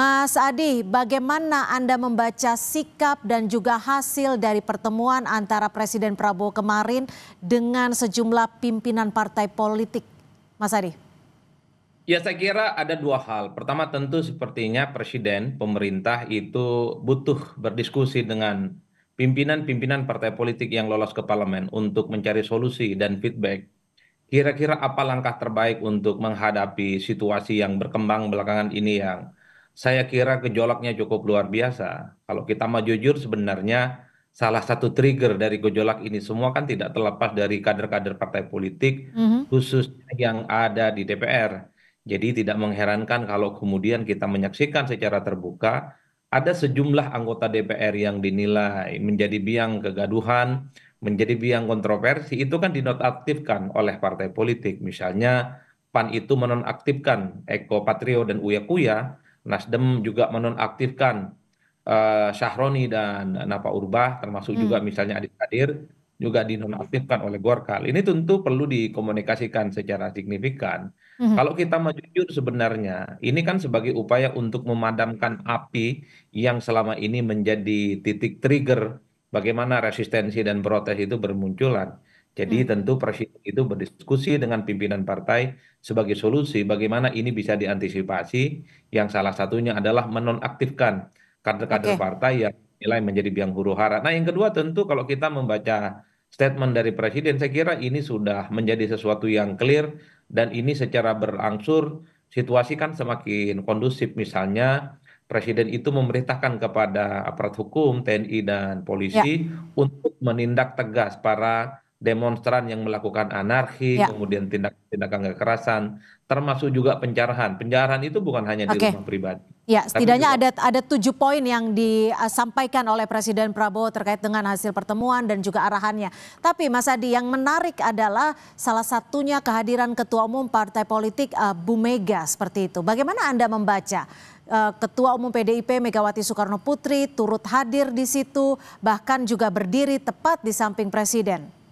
Mas Adi, bagaimana Anda membaca sikap dan juga hasil dari pertemuan antara Presiden Prabowo kemarin dengan sejumlah pimpinan partai politik, Mas Adi? Ya, saya kira ada dua hal. Pertama, tentu sepertinya presiden, pemerintah itu butuh berdiskusi dengan pimpinan-pimpinan partai politik yang lolos ke parlemen untuk mencari solusi dan feedback. Kira-kira apa langkah terbaik untuk menghadapi situasi yang berkembang belakangan ini yang saya kira gejolaknya cukup luar biasa. Kalau kita mau jujur, sebenarnya salah satu trigger dari gejolak ini semua kan tidak terlepas dari kader-kader partai politik, Mhm. khususnya yang ada di DPR. Jadi tidak mengherankan kalau kemudian kita menyaksikan secara terbuka ada sejumlah anggota DPR yang dinilai menjadi biang kegaduhan, menjadi biang kontroversi, itu kan dinonaktifkan oleh partai politik. Misalnya PAN itu menonaktifkan Eko Patrio dan Uya Kuya, Nasdem juga menonaktifkan Syahroni dan Napa Urbah, termasuk juga Hmm. misalnya Adik Kadir, juga dinonaktifkan oleh Golkar. Ini tentu perlu dikomunikasikan secara signifikan. Mhm. Kalau kita mau jujur sebenarnya, ini kan sebagai upaya untuk memadamkan api yang selama ini menjadi titik trigger bagaimana resistensi dan protes itu bermunculan. Jadi Hmm. tentu presiden itu berdiskusi dengan pimpinan partai sebagai solusi bagaimana ini bisa diantisipasi, yang salah satunya adalah menonaktifkan kader-kader Oke. partai yang nilai menjadi biang huru hara. Nah, yang kedua tentu kalau kita membaca statement dari presiden, saya kira ini sudah menjadi sesuatu yang clear dan ini secara berangsur situasi kan semakin kondusif. Misalnya presiden itu memerintahkan kepada aparat hukum, TNI dan Ya, polisi untuk menindak tegas para demonstran yang melakukan anarki, ya. kemudian tindakan kekerasan, termasuk juga penjarahan. Penjarahan itu bukan hanya di Oke. rumah pribadi, Ya, tapi setidaknya juga. ada 7 poin yang disampaikan oleh Presiden Prabowo terkait dengan hasil pertemuan dan juga arahannya. Tapi Mas Adi, yang menarik adalah salah satunya kehadiran Ketua Umum Partai Politik Bu Mega seperti itu. Bagaimana Anda membaca Ketua Umum PDIP Megawati Soekarno Putri turut hadir di situ, bahkan juga berdiri tepat di samping Presiden?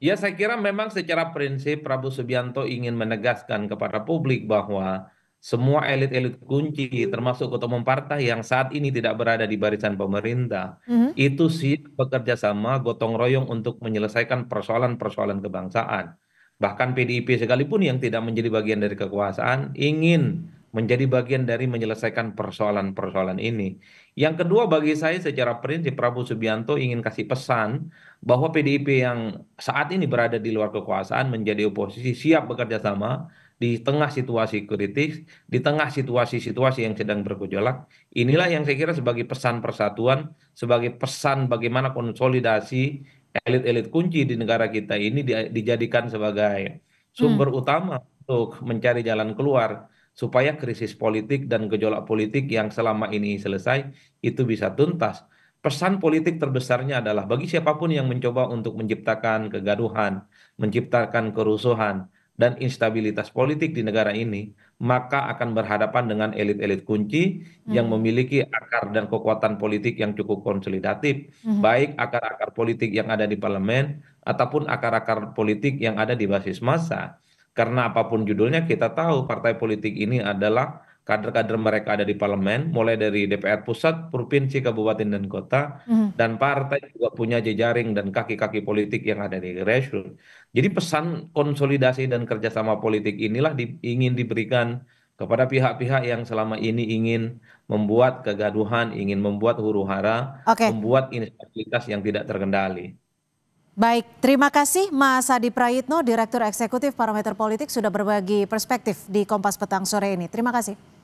Ya, saya kira memang secara prinsip Prabowo Subianto ingin menegaskan kepada publik bahwa semua elit-elit kunci, termasuk ketua umum partai yang saat ini tidak berada di barisan pemerintah, Mhm. itu siap bekerja sama gotong royong untuk menyelesaikan persoalan-persoalan kebangsaan. Bahkan PDIP sekalipun yang tidak menjadi bagian dari kekuasaan, ingin menjadi bagian dari menyelesaikan persoalan-persoalan ini. Yang kedua, bagi saya secara prinsip Prabowo Subianto ingin kasih pesan bahwa PDIP yang saat ini berada di luar kekuasaan menjadi oposisi siap bekerja sama di tengah situasi kritis, di tengah situasi-situasi yang sedang bergejolak. Inilah yang saya kira sebagai pesan persatuan, sebagai pesan bagaimana konsolidasi elit-elit kunci di negara kita ini dijadikan sebagai Hmm. sumber utama untuk mencari jalan keluar supaya krisis politik dan gejolak politik yang selama ini selesai itu bisa tuntas. Pesan politik terbesarnya adalah bagi siapapun yang mencoba untuk menciptakan kegaduhan, menciptakan kerusuhan, dan instabilitas politik di negara ini, maka akan berhadapan dengan elit-elit kunci yang Hmm. memiliki akar dan kekuatan politik yang cukup konsolidatif, Mhm. baik akar-akar politik yang ada di parlemen ataupun akar-akar politik yang ada di basis massa. Karena apapun judulnya, kita tahu partai politik ini adalah kader-kader mereka ada di parlemen, mulai dari DPR pusat, provinsi, kabupaten, dan kota, Mhm. dan partai juga punya jejaring dan kaki-kaki politik yang ada di grassroots. Jadi pesan konsolidasi dan kerjasama politik inilah ingin diberikan kepada pihak-pihak yang selama ini ingin membuat kegaduhan, ingin membuat huru hara, Oke. membuat instabilitas yang tidak terkendali. Baik, terima kasih Mas Adi Prayitno, Direktur Eksekutif Parameter Politik sudah berbagi perspektif di Kompas Petang sore ini. Terima kasih.